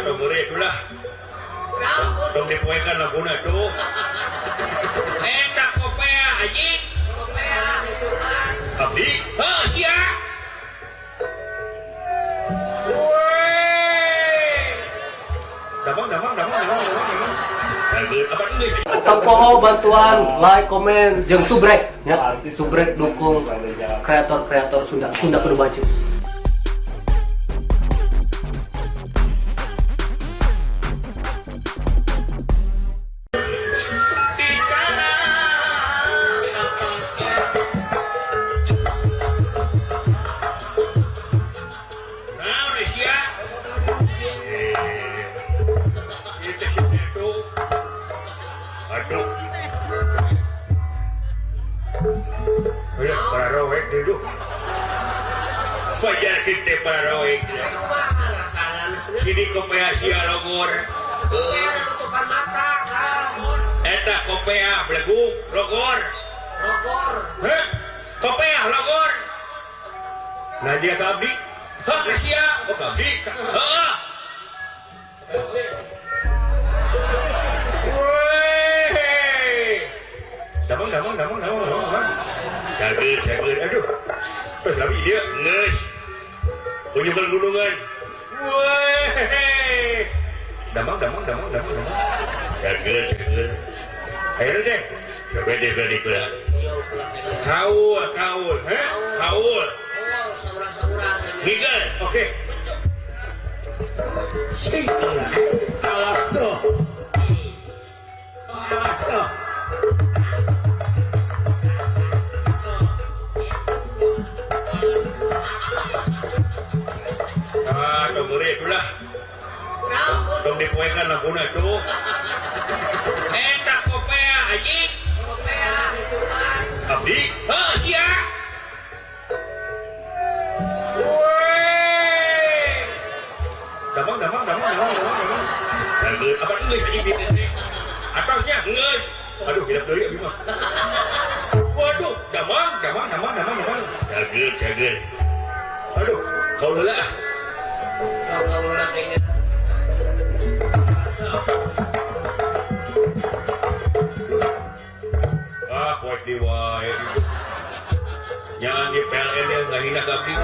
Tunggu itulah. Tunggu dipoekan laguna tuh. Eta Kopeah anjing. Kopeah itu kan. Abdi, sia. Woi. Damang. Apa Inggris? Tempoho bantuan, like, komen, jeung subrek, ya. Subrek dukung kreator Sunda kudu maju. Kita paroik. Sini Kopeah sia logor. Ada tutupan mata kan. Eta Kopeah belegu logor. Rokor. Heh? Kopeah logor. Nah dia kabdi. Hah sia. Oh kabdi. Heeh. Woi. Damang. Cager. Aduh. Terus lagi dia nges. Penyebal gunungan. Woi. Damang. Cager. Ayo deh. Bede pula. Kaul. Heh? Kaul. Saurang-saurang. Gigal. Oke. Awas tuh. Tunggu itulah. Tunggu dipoekan laguna tuh. Eta Kopeah anjing. Kopeah itu kan. Abdi, sia. Woi. Damang. Cager. Apa Inggris anjing ini? Atasnya nges. Aduh, hilap deui abi mah. Waduh, damang. Cager. Aduh, kau heula ah. Kau latihnya. Kuat di wae. Jangan di PLN yang nggak hina kabdi.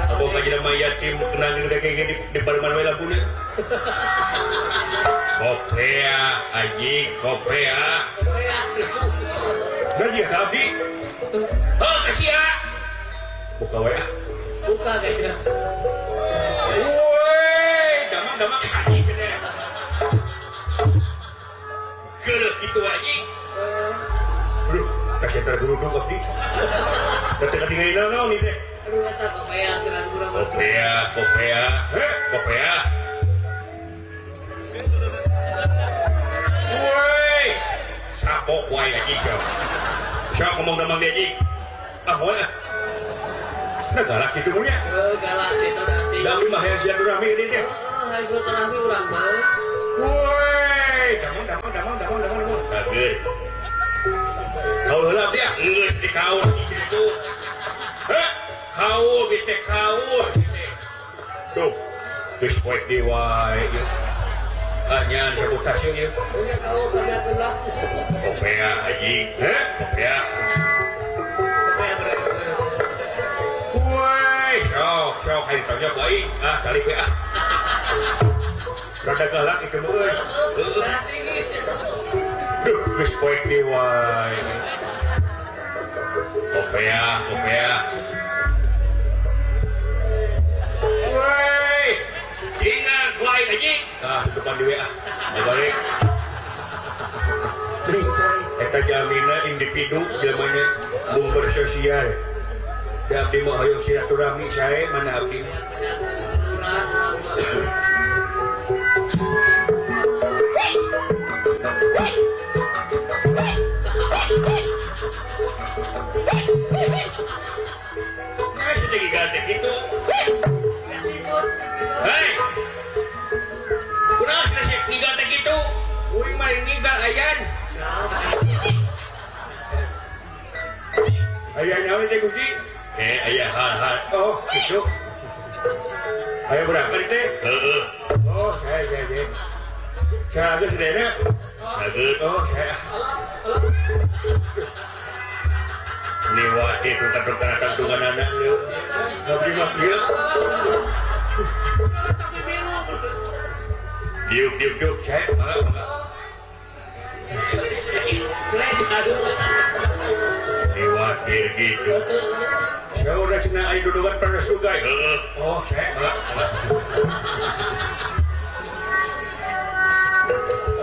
Apa kaji nama yatim kenangin udah kayak gini di mana wae laguna. Kopeah anjing, Kopeah. Kopeah itu. Dan dia kabdi. Oh kasih ya. Buka wae ah. Buka kayaknya. Woi, damang anjing cenah. Geuleuh kitu anjing. Aduh, kasih tergeruduk abdi. Ketika tinggalin naon nih teh. Aduh kata Kopeah dengan kurang. Kopeah. Heh, Kopeah. Woi, sapok wae anjing siapa ngomong damang dia anjing. Ah moal ah. Nah galak kitu nya. Galak situ nanti. Da mah hayang silaturahmi ini teh. Hayang silaturahmi urang mah. Woi, damang. Kaget. Kau heula dia geus dikaul di situ. Heh, kaul bete kaul. Tuh, geus poek di wae ieu. Hanya sabotase ieu. Punya kau kerja gelap. Kopeah anjing. Heh, Kopeah. Woi, sok hayu tanya baik. Ah, cari we ah. Rada galak itu mah euy. Duh, geus poek di wae. Kopeah. Woi, ingat wae anjing. Ah, depan di WA. Balik. Eta jamina individu jamanya bung bersosial. Da abdi mah hoyong silaturahmi sae mana abdi. Nah, sedikit ganti gitu. Hei, kunaon sih ngigal teh gitu? Uing mah ngigal ayan. Ayan naon teh Gusti? Aya hal-hal. Oh, gitu. Ayo berangkat teh. Oh, saya. Saya agak sedena. Agak saya. Ini wati tukar-tukar tantungan anak lu. Ngabdi mah kieu. Diuk saya. Khawatir gitu. Saya udah cina air dudungan pada sugai. Oh, saya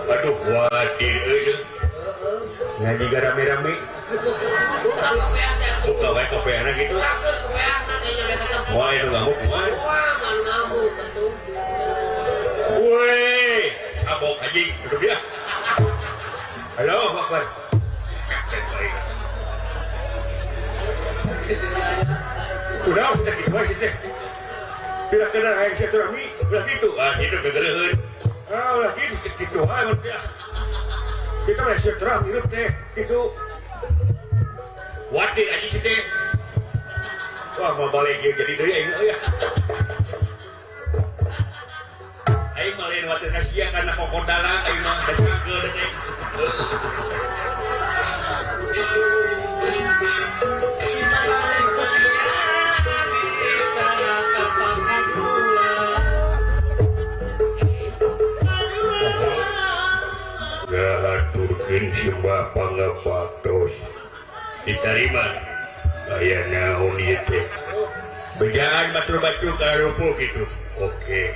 aduh, khawatir aja. Ngaji gak rame-rame. Buka wae kopeahna gitu. Wah, itu ngamuk, wah. Woi, sabok anjing, duduk dia. Halo, Pak Bar. Kunaon sudah gitu masih teh. Bila kena hayang silaturahmi, ulah gitu. Ah, itu gegeureun. Ah, ulah gitu kitu ah mun teh. Kita mah silaturahmi hirup teh kitu. Watir aja sih teh. Wah, mau balik jadi deui aing ya. Aing mah lain watir kasia kana kokodala aing mah da cangkeul teh. Gahaturkeun sembah pangapaktos diterima aya naon ieu teh bejaan batur-batur karumpul gitu. Oke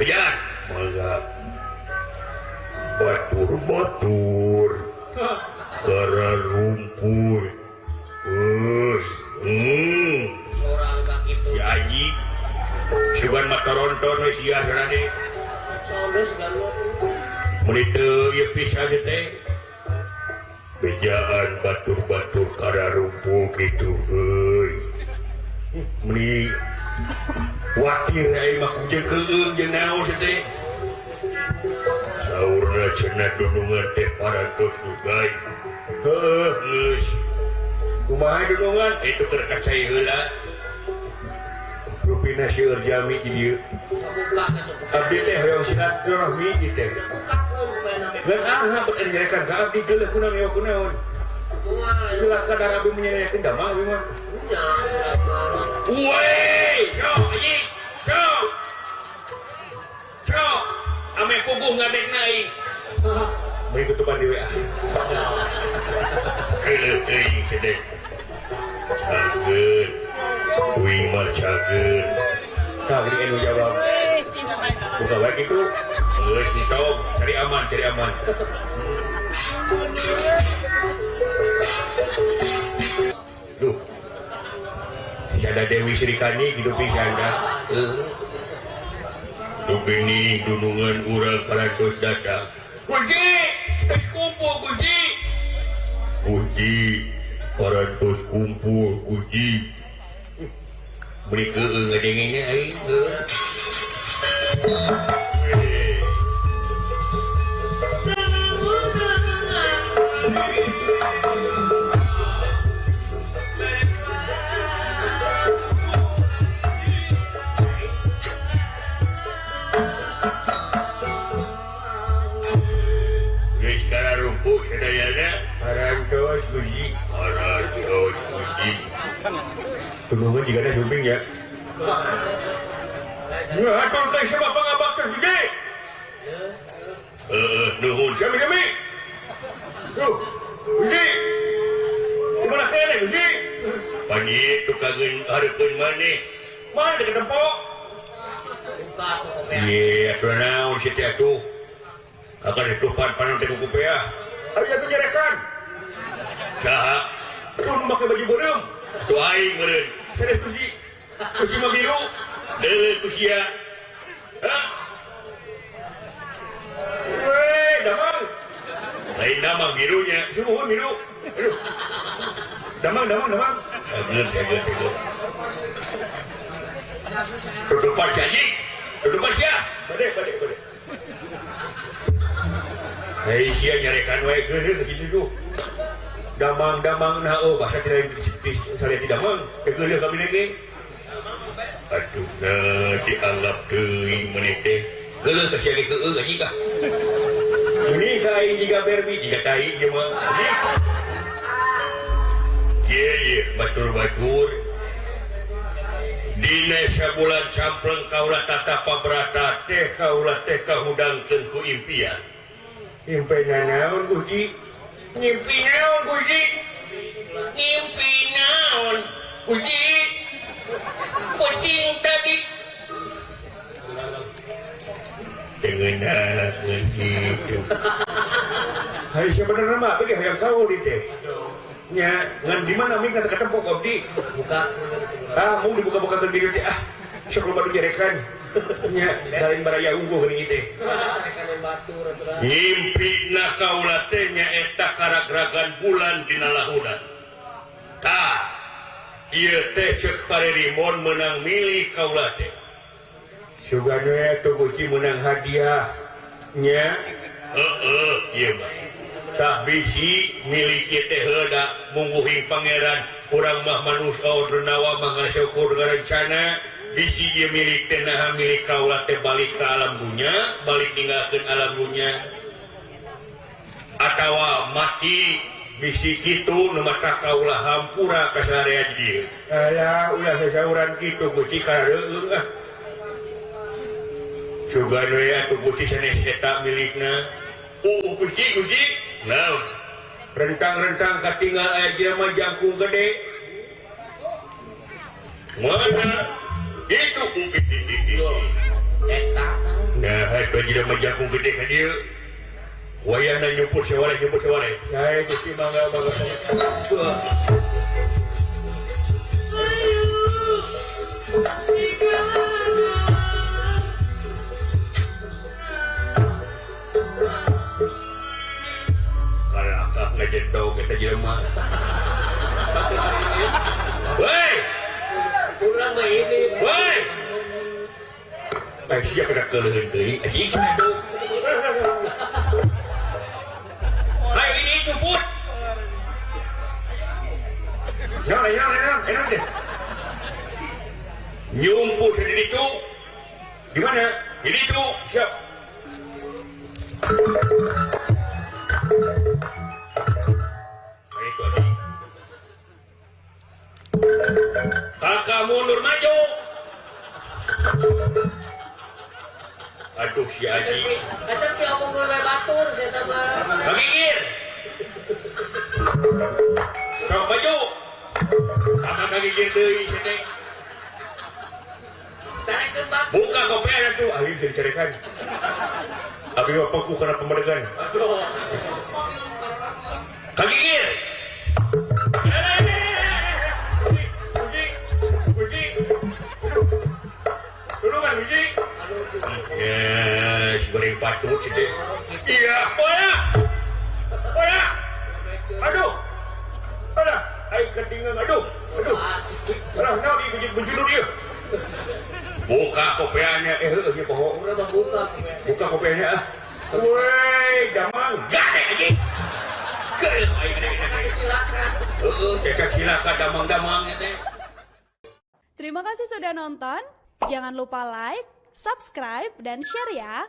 bejaan mangga batur-batur karumpul Seorang kaki itu. ya aji sugan mataronton we sia sarade Soalnya segala. menite ieu pisah teh bejaan batur-batur karumpul kitu euy meni watir aing mah kujekeun jeung naon teh saurna cenah dunungan teh parantos dugai geus kumaha dunungan itu keur kacai heula rupina seueur jami di dieu Buka itu. abdi teh hoyong silaturahmi ieu teh Buka pun pengen. ngan aha berenyekan ka abdi geuleuh kunaon ya kunaon ulah kadar abdi menyerekeun damang abdi mah woi sok aji sok ame puguh ngadek naik beri kutuban di WA geuleuh teuing sedek cageun uing mah cageun tah beri anu jawab buka baik itu geus ditong cari aman duh si ada Dewi Srikani hidup di sana Dubini dunungan urang parantos datang Gusti es kumpul Gusti parantos kumpul Gusti beri keung ngadengenya aing parantos Gusti tunungan jika ada sumping ya atur teh sama pangabaktos Gusti nuhun sami tuh Gusti dimana kene Gusti panit tukangeun hareupeun maneh mana deket tempok Buka tuh kopeah. iya atuh naon si teh atuh kakak ditupan panon teh ku Kopeah ayo atuh nyerekan saha atuh make baju beurem atuh aing meureun sanes Gusti mah biru deuleuh ku sia hah weh damang lain damang birunya sumuhun biru aduh damang sageun tutupan janji tutupan sia bade hei sia nyarekan wae geureuh ka kitu tuh damang nah bahasa tidak sare tidak mang geuleuh ka binege Aduh, dianggap teuing meneh teh. Geuleuh ka sia ke aji kah? Ini kain jika berbi jika tai ieu mah. Ieu batur-batur. Dina sabulan sampleng kaula tatapa berata teh kaula teh kahudangkeun ku impian. Impian naon Gusti? Ngimpi naon Gusti? Ngimpi naon Gusti? Puting tadi dengan begitu. Hai sebenarnya mah teh hayang sawo di teh. Nya ngan di mana mik kata tempok abdi. Buka. Mau dibuka-buka ke diri teh. Sok lo baru jarekan. Nya lain baraya unggul geuning teh. Ngimpina kaula teh nya eta karagragan bulan dina lahudan. Tah ieu teh ceuk parerimon menang milih kaula teh. Sugana atuh Gusti menang hadiah nya. Ieu mah. Tak bisi milik teh heuda mungguhing pangeran urang mah manusia ordenawa mah ngasyukur rencana bisi ieu milik teh naha milik kaula teh balik ka alam dunya balik ninggalkeun alam dunya atawa mati bisi kitu nu mata kaula hampura ka sadaya di dieu. Alah ulah sasauran kitu Gusti kareueung ah. Sugana atuh Gusti sanes eta milikna. Gusti nah, rentang-rentang katinggal aja mah jangkung gede. Mana? Itu Eta. nah, itu jadi mah jangkung gede ka dieu. Wayang na nyumpul sewale. Saya Gusti mangga. Ngejendong kita jelema. Woi. Kurang mah ini. Woi. Baik siap pada keleuheun deui. Anjing itu. Hai ini tumput. Nyala. Enak deh. Nyumpul sendiri itu. Di mana? Ini itu. Siap. Kakak mundur maju. Aduh si Aji. Kata dia mau ngewe batur saya tambah. Kagigir. Sok maju. Kakak kagigir deui si teh. Sarekeun batur. Buka kopeah atuh ahli bisa dicarekan. Abi mah pengku kana pemerdegan. Aduh. Kagigir. Yes, goreng patut sih deh. Iya, boya. Aduh. Ayo ketinggalan, aduh. Alah, nah di bujur dia. Buka kopeahnya, ieu poho. Udah buka. Buka kopeahnya ah. Woi, damang gade aja. Keur aing Silakan. cecak silakan damang-damang teh. Terima kasih sudah nonton. Jangan lupa like, subscribe, dan share ya.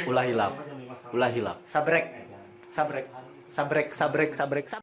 Ulah hilap. Sabrek.